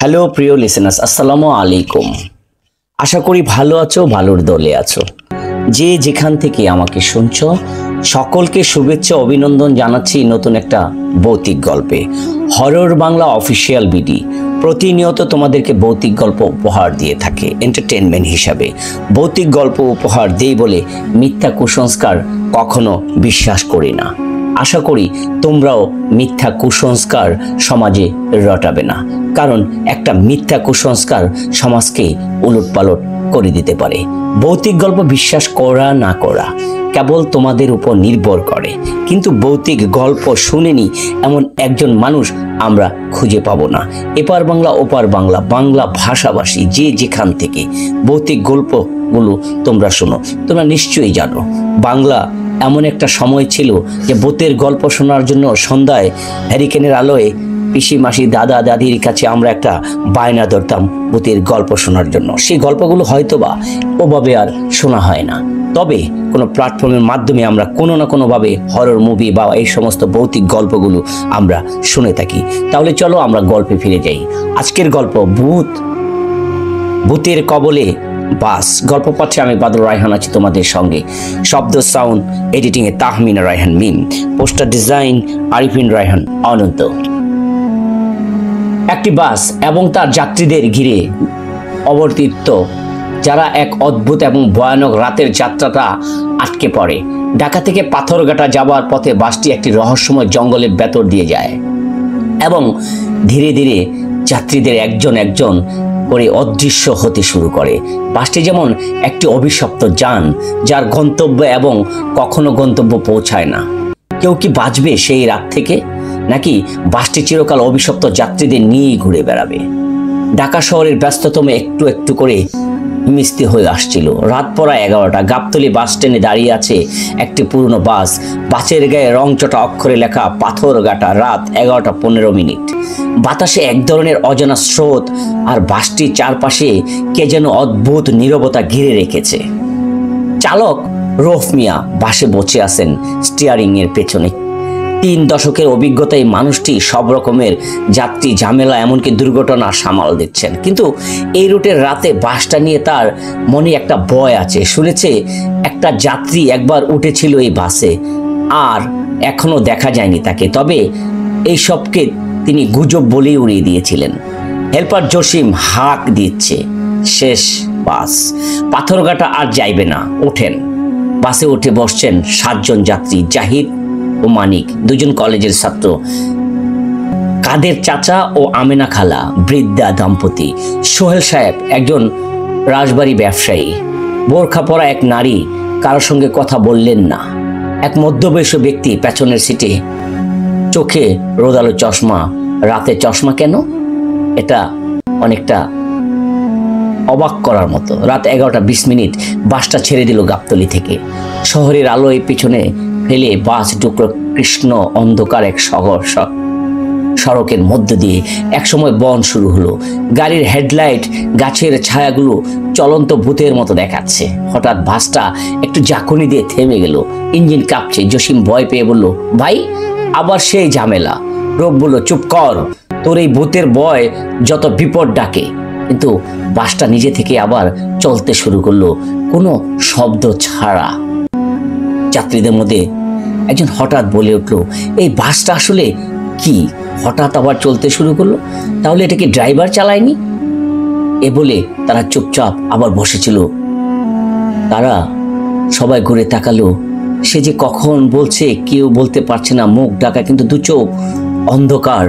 Hello প্রিয় listeners, আসসালামু আলাইকুম। আশা করি ভালো আছো, ভালোর দলে আছো। যে যেখান থেকে আমাকে শুনছো সকলকে শুভেচ্ছা অভিনন্দন জানাচ্ছি নতুন একটা ভৌতিক গল্পে। হরর বাংলা অফিসিয়াল বিডি প্রতিনিয়ত তোমাদেরকে ভৌতিক গল্প উপহার দিয়ে থাকে এন্টারটেনমেন্ট হিসাবে। ভৌতিক গল্প উপহার দেই বলে মিথ্যা কুসংস্কার কখনো বিশ্বাস করি না। আশা করি তোমরাও মিথ্যা কুসংস্কার সমাজে রটাবে না, কারণ একটা মিথ্যা কুসংস্কার সমাজকে উলটপালট করে দিতে পারে। ভৌতিক গল্প বিশ্বাস করা না করা কেবল তোমাদের উপর নির্ভর করে, কিন্তু ভৌতিক গল্প শুনেনি এমন একজন মানুষ আমরা খুঁজে পাবো না। এপার বাংলা ওপার বাংলা, বাংলা ভাষাভাষী যে যেখান থেকে ভৌতিক গল্পগুলো তোমরা শোনো, তোমরা নিশ্চয়ই জানো বাংলা এমন একটা সময় ছিল যে ভূতের গল্প শোনার জন্য সন্ধ্যায় হ্যারিকেনের আলোয় পিসি মাসি দাদা দাদির কাছে আমরা একটা বায়না ধরতাম ভূতের গল্প শোনার জন্য। সেই গল্পগুলো হয়তোবা ওভাবে আর শোনা হয় না, তবে কোনো প্ল্যাটফর্মের মাধ্যমে আমরা কোনো না কোনোভাবে হরর মুভি বা এই সমস্ত ভৌতিক গল্পগুলো আমরা শুনে থাকি। তাহলে চলো আমরা গল্পে ফিরে যাই। আজকের গল্প ভূতের কবলে বাস। গল্প পাঠে আমি বাদল রায়হান আছি তোমাদের সঙ্গে। শব্দ সাউন্ড এডিটিং এ তাহমিনা রায়হান মিম, পোস্টার ডিজাইন আরিফিন রায়হান অনন্ত। একটি বাস এবং তার যাত্রীদের ঘিরে অবর্তিত যারা এক অদ্ভুত এবং ভয়ানক রাতের যাত্রাটা আটকে পড়ে। ঢাকা থেকে পাথরঘাটা যাওয়ার পথে বাসটি একটি রহস্যময় জঙ্গলের ভেতর দিয়ে যায় এবং ধীরে ধীরে যাত্রীদের একজন একজন করে অদৃশ্য হতে শুরু করে। বাসটি যেমন একটি অভিশপ্ত যান, যার গন্তব্য এবং কখনো গন্তব্য পৌঁছায় না। কেউ কি বাঁচবে সেই রাত থেকে, নাকি বাসটি চিরকাল অভিশপ্ত যাত্রীদের নিয়েই ঘুরে বেড়াবে? ঢাকা শহরের ব্যস্ততম একটু একটু করে মিস্তি হয়ে আসছিল। রাত পড়া 11টা। গাবতলী বাস স্ট্যান্ডে দাঁড়িয়ে আছে একটি পুরনো বাস। বাসের গায়ে রংচটা অক্ষরে লেখা পাথরঘাটা। রাত 11:15। বাতাসে এক ধরনের অজানা স্রোত, আর বাসটির চারপাশে কে যেন অদ্ভুত নীরবতা ঘিরে রেখেছে। চালক রৌফ মিয়া বাসে বসে আছেন স্টিয়ারিং এর পেছনে। 3 দশকের অভিজ্ঞতায় মানুষটি সব রকমের যাত্রী ঝামেলা এমনকি দুর্ঘটনা সামাল দিচ্ছেন, কিন্তু এই রুটের রাতে বাসটা নিয়ে তার মনে একটা ভয় আছে। শুনেছে একটা যাত্রী একবার উঠেছিল এই বাসে, আর এখনো দেখা যায়নি তাকে। তবে এই সবকে তিনি গুজব বলেই উড়িয়ে দিয়েছিলেন। হেল্পার জসিম হাঁক দিচ্ছে, শেষ বাস, পাথরঘাটা আর যাইবে না, ওঠেন। বাসে উঠে বসছেন 7 জন যাত্রী। জাহিদ ও মানিক, 2 জন কলেজের ছাত্র। কাদের চাচা ও আমেনা খালা, বৃদ্ধা দম্পতি। সোহেল সাহেব, একজন রাজবাড়ি ব্যবসায়ী। বোরখা পরা এক নারী, কারোর সঙ্গে কথা বললেন না। এক মধ্যবয়স্ক ব্যক্তি পেছনের সিটে, চোখে রোদালো চশমা। রাতে চশমা কেন? এটা অনেকটা অবাক করার মতো। রাত 11:20। বাসটা ছেড়ে দিল গাবতলী থেকে। শহরের আলোয় পিছনে ফেলে বাস ঢুকল কৃষ্ণ অন্ধকার এক সড়কের মধ্য দিয়ে। একসময় বন শুরু হলো। গাড়ির হেডলাইট গাছের ছায়াগুলো চলন্ত ভূতের মতো দেখাচ্ছে। হঠাৎ বাসটা একটু ঝাঁকুনি দিয়ে থেমে গেল। ইঞ্জিন কাঁপছে। জসিম ভয় পেয়ে বলল, ভাই আবার সেই ঝামেলা? রূপ বলল, চুপ কর, তোর এই ভূতের ভয় যত বিপদ ডাকে। কিন্তু বাসটা নিজে থেকে আবার চলতে শুরু করলো, কোনো শব্দ ছাড়া। যাত্রীদের মধ্যে একজন হঠাৎ বলে উঠল, এই বাসটা আসলে কি হঠাৎ আবার চলতে শুরু করলো? তাহলে এটাকে ড্রাইভার চালায়নি? এ বলে তারা চুপচাপ আবার বসেছিল। তারা সবাই ঘুরে তাকালো। সে যে কখন বলছে কেউ বলতে পারছে না, মুখ ঢাকা, কিন্তু 2 চোখ অন্ধকার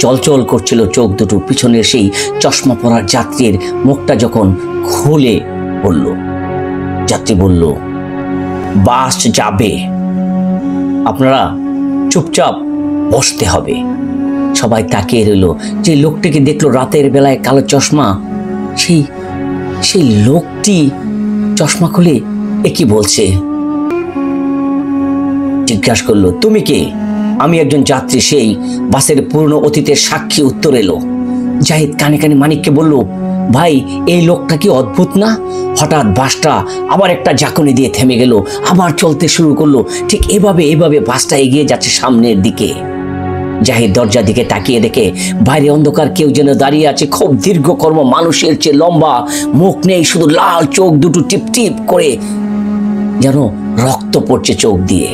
জলচল করছিল চোখ দুটো। পিছনের সেই চশমা পরার যাত্রীর মুখটা যখন খুলে পড়ল, যাত্রী বলল, বাস যাবে, আপনারা চুপচাপ বসতে হবে। সবাই তাকিয়ে রইল। যে লোকটিকে দেখলো রাতের বেলায় কালো চশমা, সেই লোকটি চশমা খুলে এ কি বলছে? জিজ্ঞাসা করলো, তুমি কে? আমি একজন যাত্রী, সেই বাসের পুরনো অতীতের সাক্ষী উত্তর এলো। জাহিদ কানে কানে মানিককে বলল, ভাই এই লোকটা কি অদ্ভুত না? হঠাৎ বাসটা আবার একটা ঝাঁকুনি দিয়ে থেমে গেল, আবার চলতে শুরু করলো। ঠিক এভাবে বাসটা এগিয়ে যাচ্ছে সামনের দিকে। জাহিদ দরজার দিকে তাকিয়ে দেখে বাইরে অন্ধকার, কেউ যেন দাঁড়িয়ে আছে, খুব দীর্ঘকর্ম, মানুষের চেয়ে লম্বা, মুখ নেই, শুধু লাল চোখ দুটো টিপ টিপ করে, যেন রক্ত পড়ছে চোখ দিয়ে।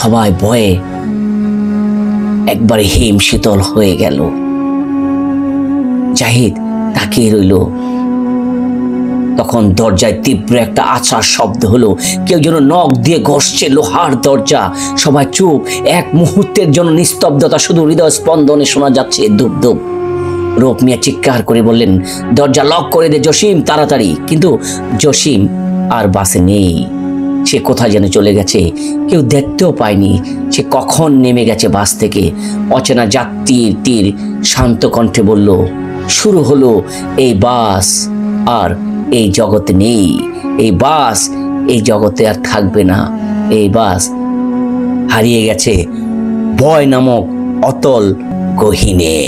সবাই ভয়ে একবারে হিম শীতল হয়ে গেল। জাহিদ তাকিয়ে রইল। তখন দরজায় তীব্র একটা আছাড় শব্দ হলো, কেউ যেন নখ দিয়ে ঘষছে লোহার দরজা। সবাই চুপ, এক মুহূর্তের জন্য নিস্তব্ধতা, শুধু হৃদয় স্পন্দনে শোনা যাচ্ছে ধুপ ধুপ। রূপ মিয়া চিৎকার করে বললেন, দরজা লক করে দে জসিম, তাড়াতাড়ি। কিন্তু জসিম আর বাসে নেই, সে কোথায় যেন চলে গেছে, কেউ দেখতেও পায়নি সে কখন নেমে গেছে বাস থেকে। অচেনা যাত্রীর তীর শান্ত কণ্ঠে বলল, শুরু হলো এই বাস আর এই জগতে নেই, এই বাস এই জগতে আর থাকবে না, এই বাস হারিয়ে গেছে ভয় নামক অতল গহীনে।